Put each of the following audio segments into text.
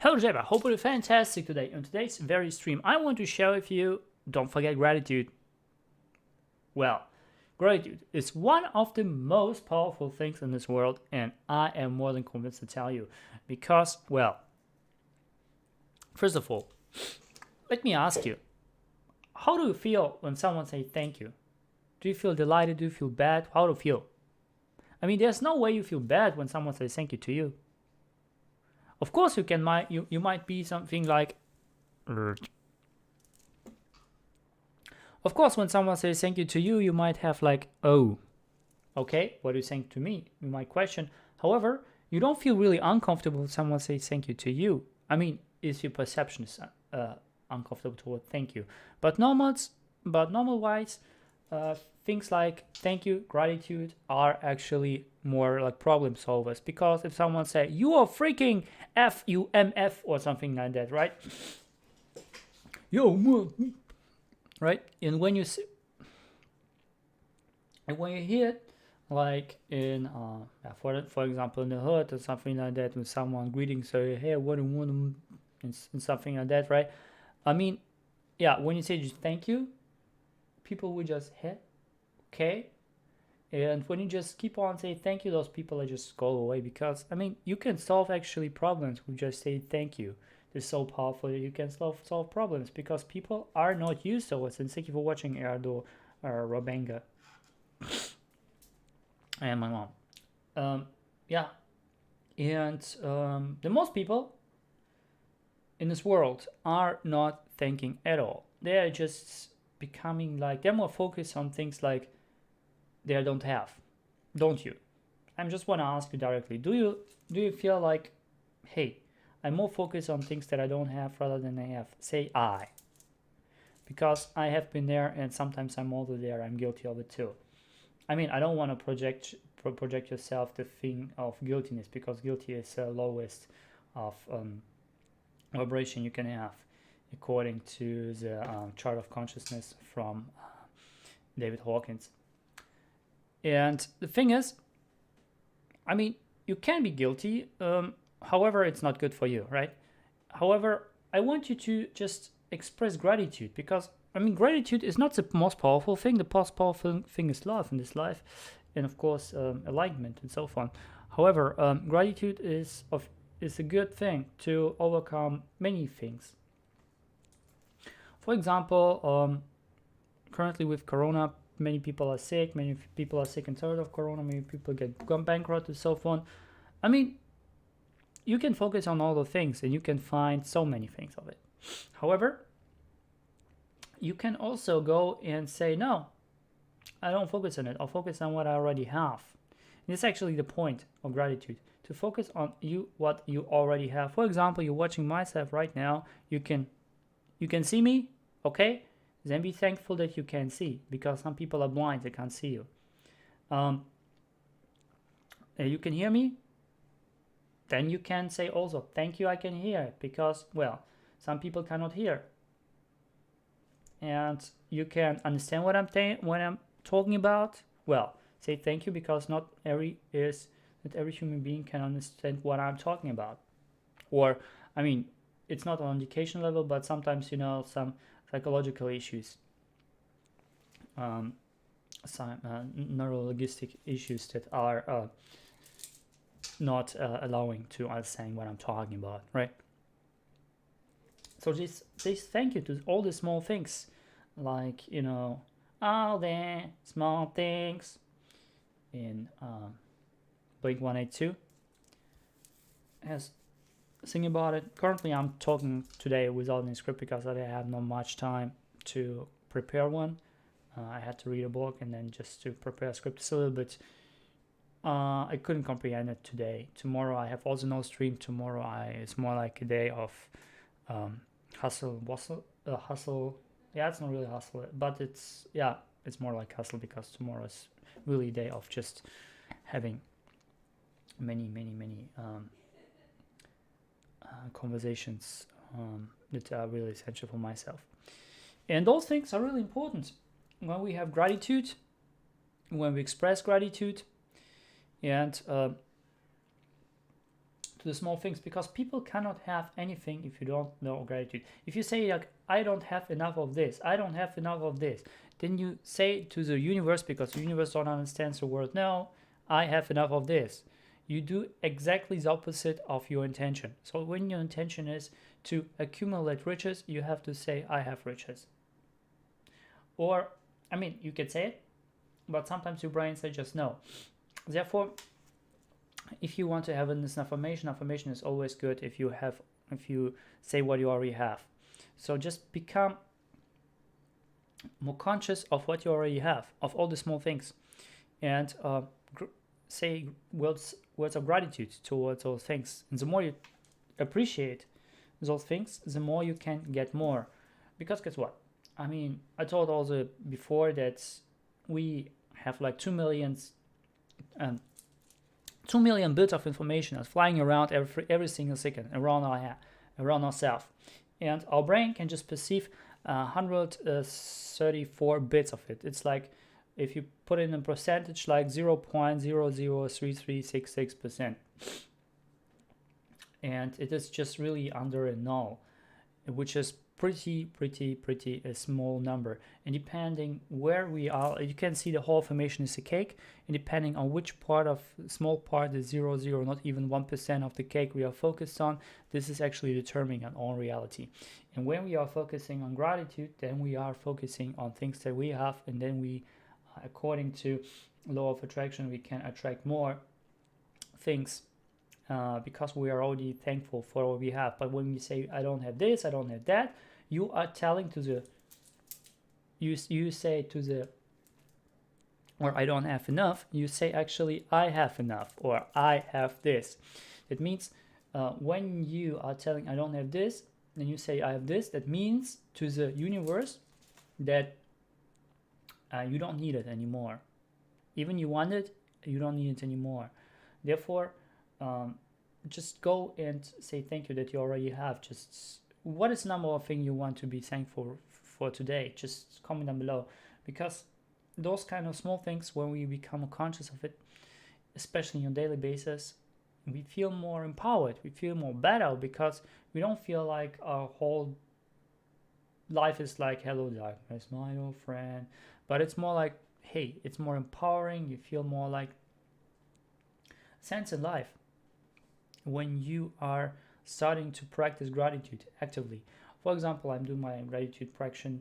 Hello Jeba, hope you're fantastic today. On today's very stream, I want to share with you, don't forget gratitude. Well, gratitude is one of the most powerful things in this world, and I am more than convinced to tell you. Because, well, first of all, let me ask you, how do you feel when someone says thank you? Do you feel delighted? Do you feel bad? How do you feel? I mean, there's no way you feel bad when someone says thank you to you. Of course, you might be something like. Of course, when someone says thank you to you, you might have like, oh, okay, what are you saying to me? You might question. However, you don't feel really uncomfortable when someone says thank you to you. I mean, is your perception is uncomfortable toward thank you? But normal-wise, things like thank you, gratitude are actually more like problem solvers, because if someone say you are freaking FUMF or something like that, right? Right? And when you hear it, like in for example in the hood or something like that, when someone greeting say hey what do you want and something like that, right? I mean, yeah, when you say just thank you, people will just hit okay. And when you just keep on saying thank you, those people are just go away, because I mean you can solve actually problems with just saying thank you. It's so powerful that you can solve problems, because people are not used to it. And thank you for watching Erdo Robenga and my mom. Yeah, and the most people in this world are not thanking at all. They are just becoming like, they're more focused on things like they don't have, don't you? I just want to ask you directly, do you feel like, hey, I'm more focused on things that I don't have rather than I have? Say I, because I have been there, and sometimes I'm also there. I'm guilty of it too. I mean, I don't want to project yourself the thing of guiltiness, because guilty is the lowest of vibration you can have, according to the chart of consciousness from David Hawkins. And the thing is, I mean, you can be guilty, however, it's not good for you, right? However, I want you to just express gratitude, because, I mean, gratitude is not the most powerful thing. The most powerful thing is love in this life, and of course, alignment and so on. However, gratitude is a good thing to overcome many things. For example, currently with Corona, many people are sick. Many people are sick and tired of Corona. Many people get bankrupt and so on. I mean, you can focus on all the things, and you can find so many things of it. However, you can also go and say, no, I don't focus on it. I'll focus on what I already have. And it's actually the point of gratitude, to focus on what you already have. For example, you're watching myself right now. You can see me, okay? Then be thankful that you can see, because some people are blind, they can't see you. You can hear me, then you can say also, thank you, I can hear it, because, well, some people cannot hear. And you can understand what I'm talking about. Well, say thank you, because not every human being can understand what I'm talking about. Or, I mean, it's not on education level, but sometimes, some psychological issues, some neurologistic issues that are not allowing to understand what I'm talking about, right? So this thank you to all the small things, like, all the small things in Blink-182 has sing about it. Currently, I'm talking today without any script, because I have not much time to prepare one. I had to read a book and then just to prepare a script. It's a little bit, I couldn't comprehend it today. Tomorrow I have also no stream. Tomorrow it's more like a day of hustle. Yeah, it's not really hustle, but it's more like hustle, because tomorrow is really a day of just having many conversations that are really essential for myself. And those things are really important when we have gratitude, when we express gratitude, and to the small things, because people cannot have anything if you don't know gratitude. If you say like, I don't have enough of this, I don't have enough of this, then you say to the universe, because the universe don't understand the word no, I have enough of this. You do exactly the opposite of your intention. So when your intention is to accumulate riches, you have to say, I have riches. Or, I mean, you can say it, but sometimes your brain says just no. Therefore, if you want to have this affirmation is always good if you say what you already have. So just become more conscious of what you already have, of all the small things, and say words of gratitude towards those things. And the more you appreciate those things, the more you can get more. Because guess what? I mean, I told also before that we have like 2 million bits of information that's flying around every single second around ourselves, and our brain can just perceive 134 bits of it. It's like, if you put in a percentage, like 0.003366%, and it is just really under a null, which is pretty a small number. And depending where we are, you can see the whole information is a cake, and depending on which part of small part is 0, not even 1% of the cake we are focused on, this is actually determining our own reality. And when we are focusing on gratitude, then we are focusing on things that we have, and then we, according to law of attraction, we can attract more things because we are already thankful for what we have. But when we say, I don't have this, I don't have that, you are telling to the, you say to the, or I don't have enough, you say actually I have enough, or I have this. It means when you are telling I don't have this, then you say I have this, that means to the universe that you don't need it anymore. Even you want it, you don't need it anymore. Therefore, just go and say thank you that you already have. Just what is the number of things you want to be thankful for today? Just comment down below, because those kind of small things, when we become conscious of it, especially on a daily basis, we feel more empowered, we feel more better, because we don't feel like our whole life is like, hello darkness, my old friend, but it's more like, hey, it's more empowering. You feel more like sense in life when you are starting to practice gratitude actively. For example, I'm doing my gratitude practice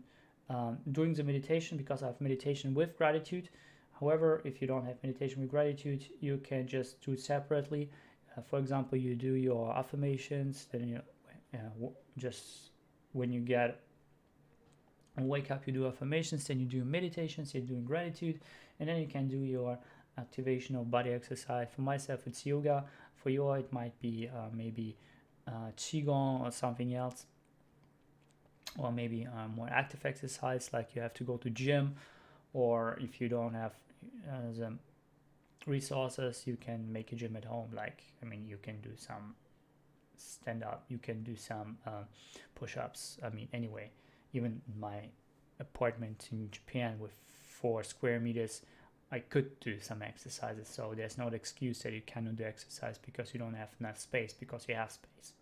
during the meditation, because I have meditation with gratitude. However, if you don't have meditation with gratitude, you can just do it separately. For example, you do your affirmations, then you just when you wake up, you do affirmations, then you do meditations, you're doing gratitude, and then you can do your activation of body exercise. For myself, it's yoga. For you, it might be maybe qigong or something else, or maybe more active exercise, like you have to go to gym, or if you don't have the resources, you can make a gym at home. Like, I mean, you can do some stand up, you can do some push-ups. I mean, anyway, even in my apartment in Japan with 4 square meters, I could do some exercises. So there's no excuse that you cannot do exercise because you don't have enough space, because you have space.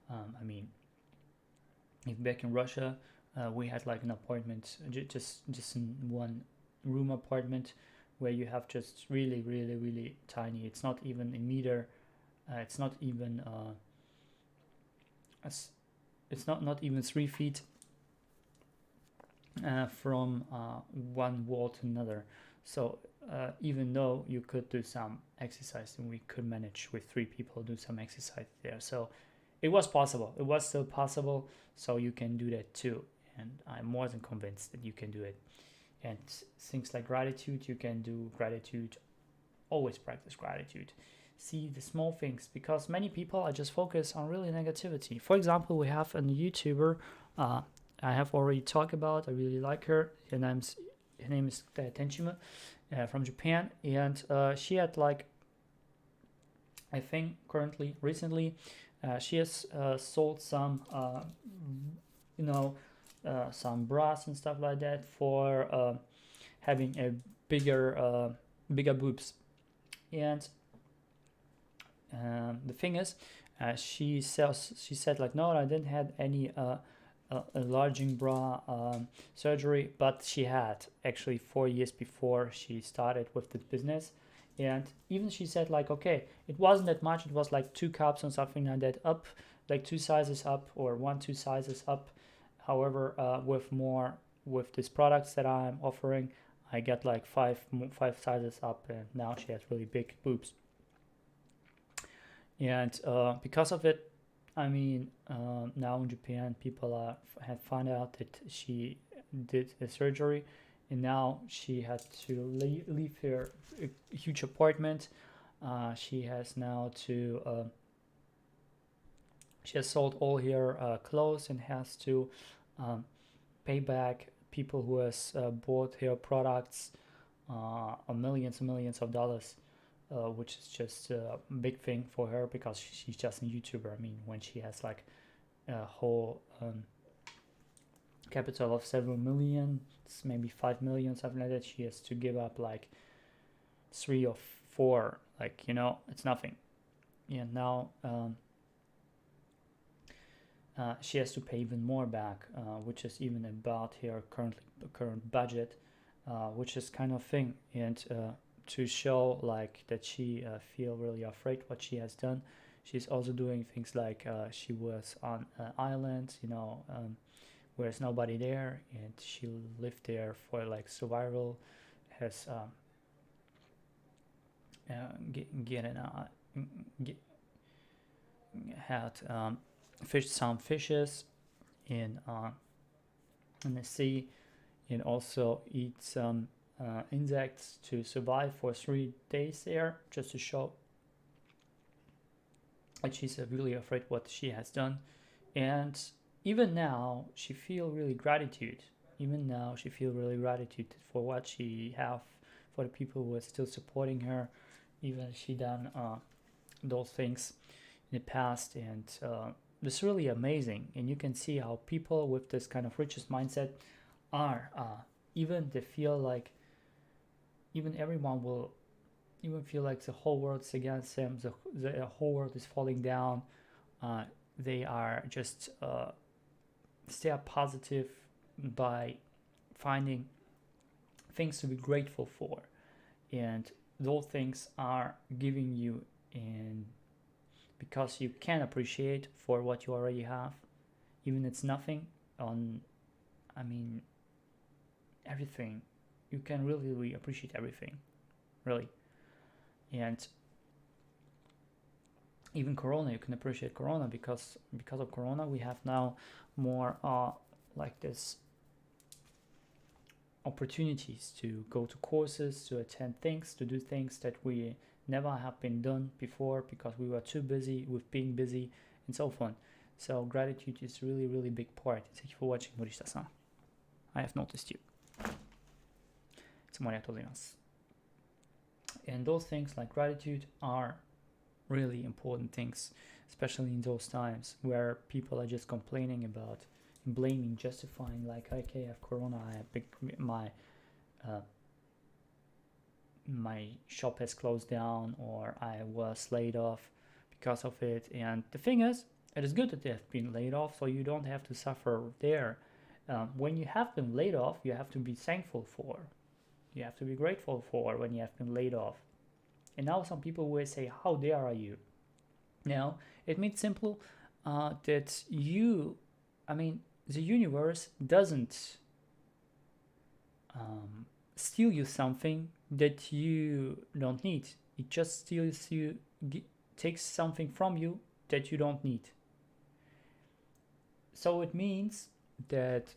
I mean, if back in Russia, we had like an apartment, just in one room apartment, where you have just really tiny. It's not even a meter. It's not even it's not even 3 feet from one wall to another. So even though you could do some exercise, and we could manage with 3 people do some exercise there. So it was possible. It was still possible. So you can do that too. And I'm more than convinced that you can do it. And things like gratitude, you can do gratitude. Always practice gratitude. See the small things, because many people are just focused on really negativity. For example, we have a YouTuber I have already talked about. I really like her. Her name is Tenshima from Japan, and she had like, I think recently she has sold some some bras and stuff like that for having a bigger boobs. And the thing is, she said like, no, I didn't have any enlarging bra surgery, but she had actually 4 years before she started with the business. And even she said like, okay, it wasn't that much, it was like 2 cups or something like that up, like 2 sizes up, or 2 sizes up. However, with these products that I'm offering, I get like five sizes up, and now she has really big boobs. And because of it, I mean, now in Japan, people have found out that she did a surgery, and now she had to leave her huge apartment. She has now to she has sold all her clothes and has to pay back people who has bought her products millions and millions of dollars. Which is just a big thing for her because she's just a YouTuber. I mean, when she has like a whole capital of several million, maybe 5 million, something like that, she has to give up like 3 or 4, like, it's nothing. And now she has to pay even more back, which is even about her current budget, which is kind of thing. And to show like that she feel really afraid what she has done, she's also doing things like she was on an island, where there's nobody there, and she lived there for like survival, has had fished some fishes in the sea, and also eat some insects to survive for 3 days there, just to show that she's really afraid what she has done. And even now she feel really gratitude. Even now she feel really gratitude for what she have, for the people who are still supporting her, even she done those things in the past. And it's really amazing. And you can see how people with this kind of richest mindset are even they feel like even everyone will even feel like the whole world's against them, the whole world is falling down. They are just stay positive by finding things to be grateful for, and those things are giving you, and because you can appreciate for what you already have, even it's nothing on, I mean, everything. You can really appreciate everything, really. And even Corona, you can appreciate Corona because of Corona we have now more like this opportunities to go to courses, to attend things, to do things that we never have been done before because we were too busy with being busy and so on. So gratitude is really big part. Thank you for watching, Morishita-san. I have noticed you. And those things like gratitude are really important things, especially in those times where people are just complaining about, blaming, justifying, like, okay, I have Corona, my shop has closed down, or I was laid off because of it. And the thing is, it is good that they have been laid off, so you don't have to suffer there. When you have been laid off, you have to be thankful for. You have to be grateful for when you have been laid off. And now some people will say, how dare are you? Now, it means simple that the universe doesn't steal you something that you don't need. It just steals you, takes something from you that you don't need. So it means that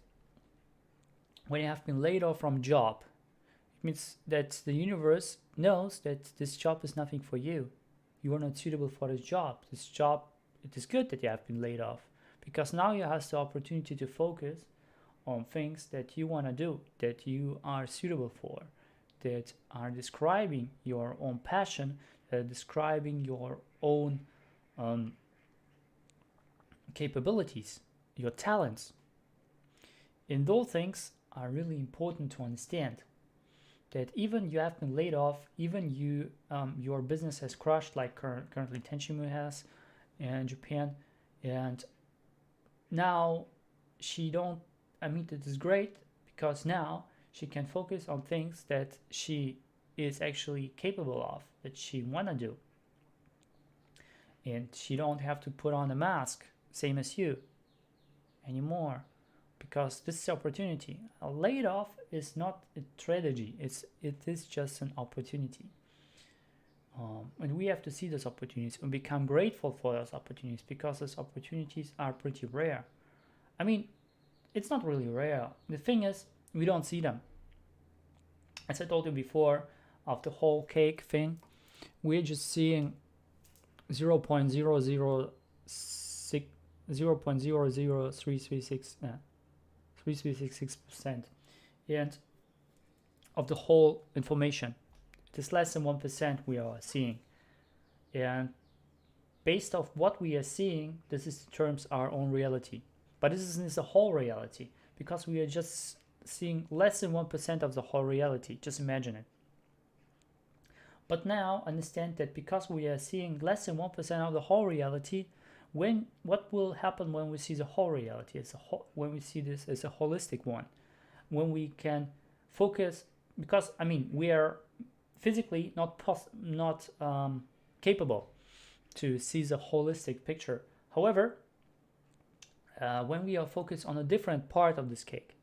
when you have been laid off from job, it means that the universe knows that this job is nothing for you. You are not suitable for this job. This job, it is good that you have been laid off, because now you have the opportunity to focus on things that you want to do, that you are suitable for, that are describing your own passion, describing your own capabilities, your talents. And those things are really important to understand, that even you have been laid off, even your business has crushed, like currently Tenshimu has in Japan, and now she don't. I mean, it is great because now she can focus on things that she is actually capable of, that she wanna do, and she don't have to put on a mask, same as you, anymore, because this is opportunity. A laid off is not a tragedy. It is just an opportunity, and we have to see those opportunities and become grateful for those opportunities, because those opportunities are pretty rare. I mean, it's not really rare. The thing is, we don't see them. As I told you before, of the whole cake thing, we're just seeing 0.006 0.00336% and of the whole information. It is less than 1% we are seeing, and based off what we are seeing, this is determines our own reality. But this is the whole reality, because we are just seeing less than 1% of the whole reality. Just imagine it. But now understand that because we are seeing less than 1% of the whole reality, what will happen when we see the whole reality as a whole, when we see this as a holistic one, when we can focus, because I mean, we are physically not capable to see the holistic picture. However, when we are focused on a different part of this cake,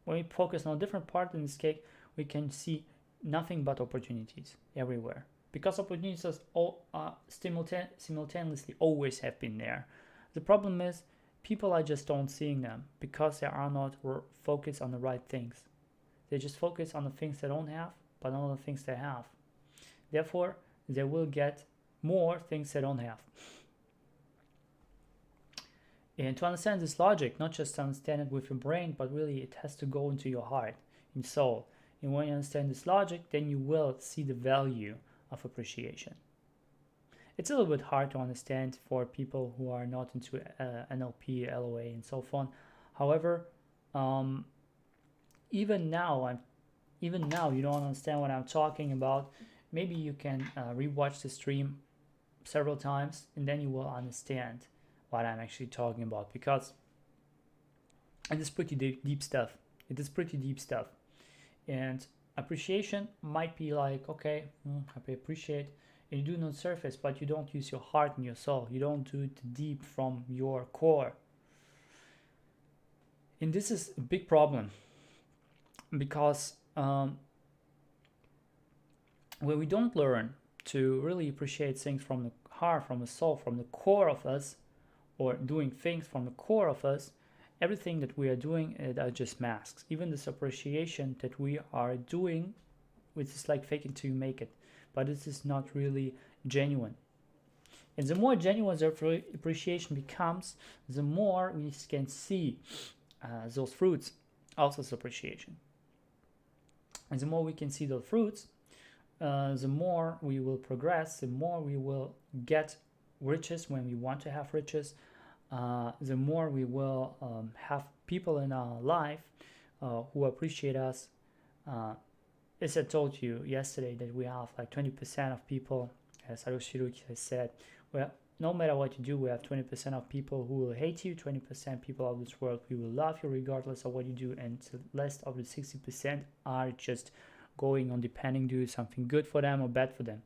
when we focus on a different part in this cake, we can see nothing but opportunities everywhere, because opportunities all simultaneously always have been there. The problem is people are just don't seeing them because they are not focused on the right things. They just focus on the things they don't have, but not on the things they have. Therefore, they will get more things they don't have. And to understand this logic, not just to understand it with your brain, but really it has to go into your heart and soul. And when you understand this logic, then you will see the value of appreciation. It's a little bit hard to understand for people who are not into NLP, LOA, and so on. However, even now you don't understand what I'm talking about. Maybe you can rewatch the stream several times, and then you will understand what I'm actually talking about, because it is pretty deep stuff. It is pretty deep stuff. And appreciation might be like, okay, I appreciate, and you do not surface, but you don't use your heart and your soul. You don't do it deep from your core. And this is a big problem, because when we don't learn to really appreciate things from the heart, from the soul, from the core of us, or doing things from the core of us, everything that we are doing are just masks. Even this appreciation that we are doing, which is like fake it till you make it, but this is not really genuine. And the more genuine the appreciation becomes, the more we can see those fruits of this appreciation. And the more we can see those fruits, the more we will progress, the more we will get riches when we want to have riches, the more we will have people in our life who appreciate us. As I told you yesterday, that we have like 20% of people, as Hiroshi has said, well, no matter what you do, we have 20% of people who will hate you, 20% people of this world who will love you regardless of what you do, and the rest of the 60% are just going on depending, do something good for them or bad for them.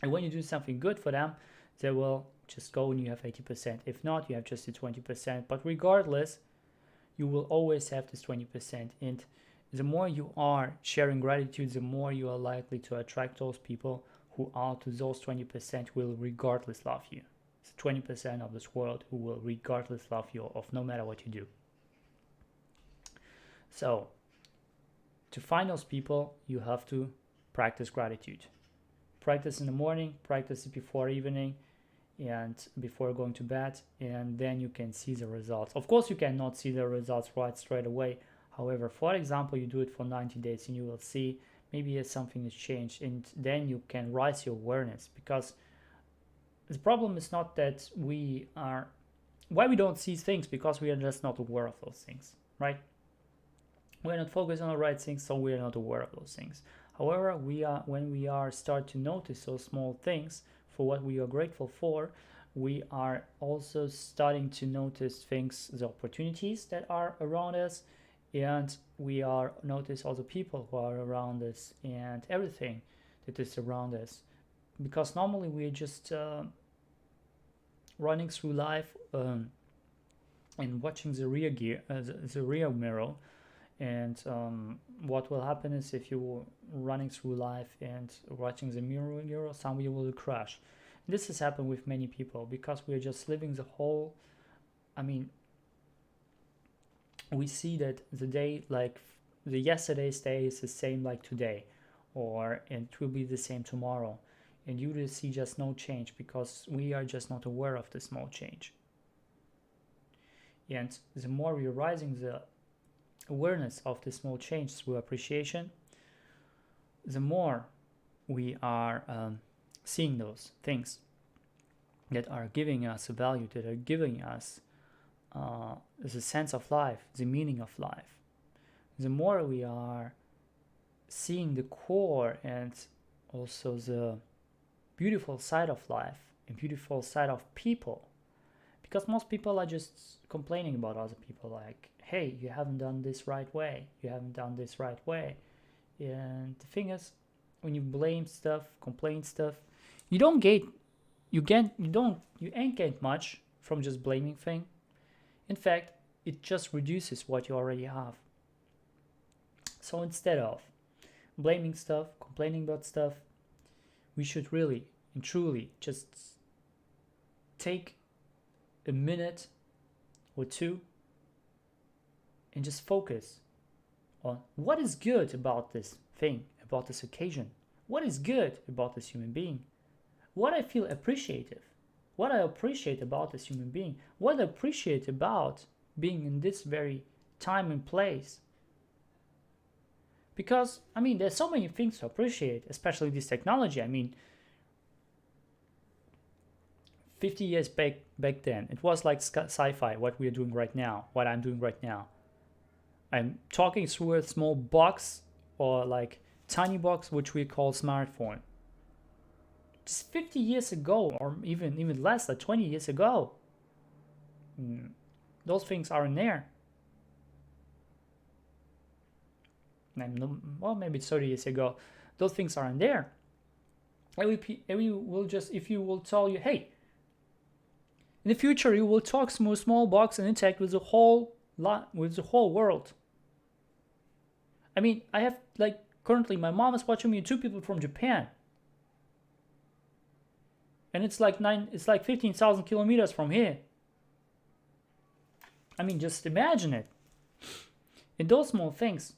And when you do something good for them, they will just go and you have 80%. If not, you have just the 20%. But regardless, you will always have this 20%. And the more you are sharing gratitude, the more you are likely to attract those people who are to those 20% will regardless love you. It's 20% of this world who will regardless love you of no matter what you do. So, to find those people, you have to practice gratitude. Practice in the morning, practice it before evening, and before going to bed, and then you can see the results. Of course, you cannot see the results right straight away. However, for example, you do it for 90 days and you will see maybe something has changed, and then you can raise your awareness, because the problem is not that why we don't see things, because we are just not aware of those things, right? we're not focused on the right things, so we're not aware of those things. However, when we are start to notice those small things for what we are grateful for, we are also starting to notice things, the opportunities that are around us, and we are notice all the people who are around us and everything that is around us. Because normally we're just running through life and watching the rear mirror. And what will happen is, if you're running through life and watching the mirror, somebody will crash. This has happened with many people because we're just living the whole, we see that the day, like the yesterday's day, is the same like today, or it will be the same tomorrow. And you will see just no change because we are just not aware of the small change. And the more we're rising the awareness of the small change through appreciation, the more we are seeing those things that are giving us a value, that are giving us the sense of life, the meaning of life. The more we are seeing the core and also the beautiful side of life and beautiful side of people, because most people are just complaining about other people, like, hey, you haven't done this right way, you haven't done this right way. And the thing is, when you blame stuff, complain stuff, you ain't get much from just blaming thing. In fact, it just reduces what you already have. So instead of blaming stuff, complaining about stuff, we should really and truly just take a minute or two and just focus on what is good about this thing, about this occasion. What is good about this human being? What I feel appreciative. What I appreciate about this human being. What I appreciate about being in this very time and place. Because, there's so many things to appreciate, especially this technology. 50 years back then, it was like sci-fi, what we are doing right now, what I'm doing right now. I'm talking through a small box, or like tiny box, which we call smartphone. Just 50 years ago, or even less, like 20 years ago, those things aren't there. Well, maybe 30 years ago, those things aren't there. And we will just, if you will tell you, hey, in the future you will talk through a small box and interact with the whole world. I have, like, currently my mom is watching me and 2 people from Japan. And it's like 15,000 kilometers from here. Just imagine it. And those small things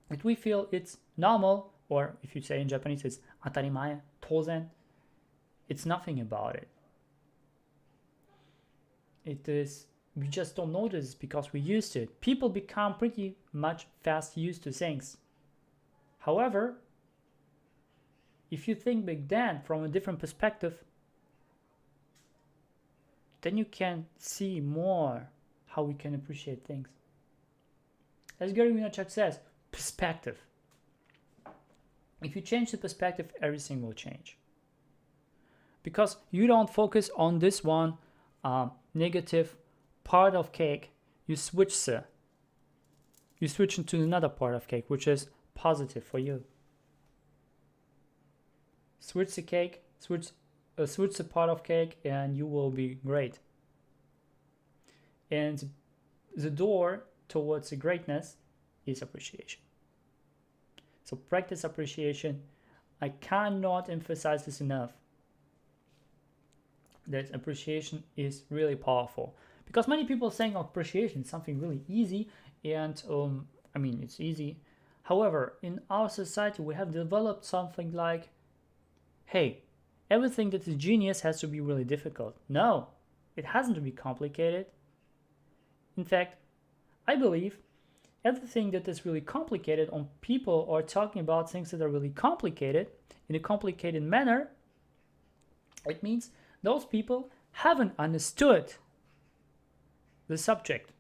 that we feel it's normal, or if you say in Japanese, it's atarimae, tozen, it's nothing about it. It is, we just don't notice because we're used to it. People become pretty much fast used to things. However, if you think back then from a different perspective, then you can see more how we can appreciate things. As Gary Vaynerchuk says, perspective. If you change the perspective, everything will change. Because you don't focus on this one negative part of cake, you switch into another part of cake, which is positive for you. Switch the cake, switch the part of cake, and you will be great. And the door towards the greatness is appreciation. So practice appreciation. I cannot emphasize this enough, that appreciation is really powerful. Because many people are saying appreciation is something really easy, and it's easy. However, in our society we have developed something like, hey, everything that is genius has to be really difficult. No, it hasn't to be complicated. In fact, I believe everything that is really complicated, on people are talking about things that are really complicated in a complicated manner, it means those people haven't understood the subject.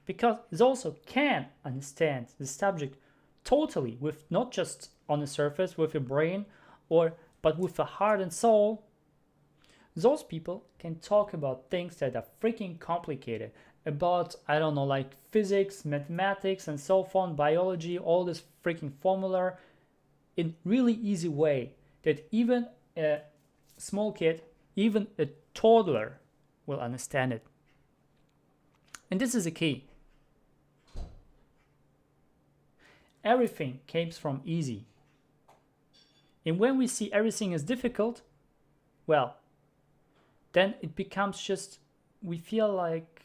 because it also can understand the subject totally, with not just on the surface with your brain, but with a heart and soul. Those people can talk about things that are freaking complicated, about, I don't know, like physics, mathematics, and so on, biology, all this freaking formula, in really easy way that even a small kid, even a toddler will understand it. And this is the key. Everything comes from easy. And when we see everything as difficult, well, then it becomes just, we feel like,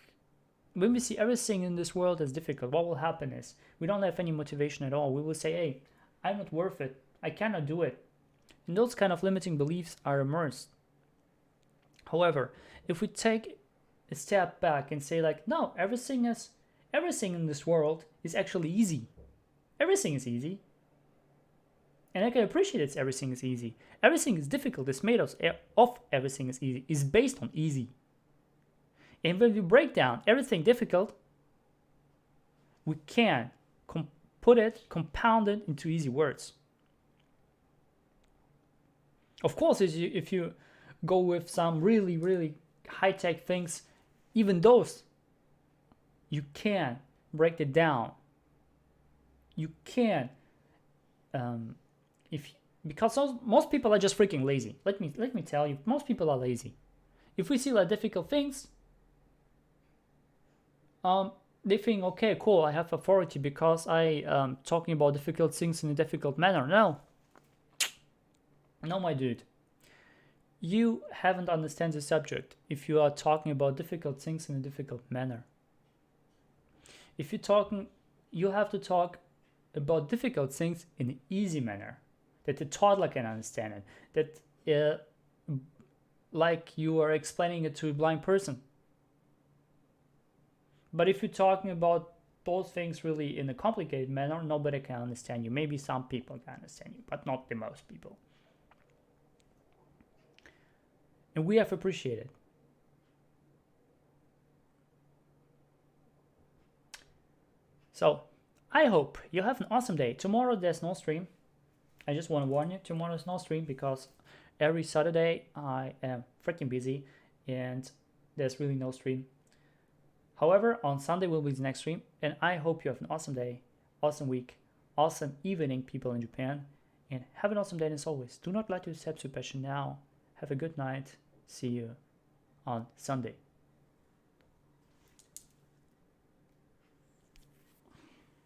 when we see everything in this world as difficult, what will happen is we don't have any motivation at all. We will say, hey, I'm not worth it. I cannot do it. And those kind of limiting beliefs are immersed. However, if we take a step back and say like, no, everything in this world is actually easy. Everything is easy. And I can appreciate it. Everything is easy. Everything is difficult. It's made of everything is easy. It's based on easy. And when we break down everything difficult, we can compound it into easy words. Of course, if you go with some really, really high-tech things, even those, you can break it down. You can, because most people are just freaking lazy. Let me tell you, most people are lazy. If we see like difficult things, they think, okay, cool, I have authority because I talking about difficult things in a difficult manner. No, my dude. You haven't understand the subject if you are talking about difficult things in a difficult manner. If you're talking, you have to talk about difficult things in an easy manner, that the toddler can understand it, that like you are explaining it to a blind person. But if you're talking about those things really in a complicated manner, nobody can understand you. Maybe some people can understand you, but not the most people. And we have appreciated. So I hope you have an awesome day. Tomorrow there's no stream. I just want to warn you, tomorrow's no stream because every Saturday I am freaking busy and there's really no stream. However, on Sunday will be the next stream, and I hope you have an awesome day, awesome week, awesome evening, people in Japan, and have an awesome day. And as always, do not let yourself to passion now. Have a good night. See you on Sunday.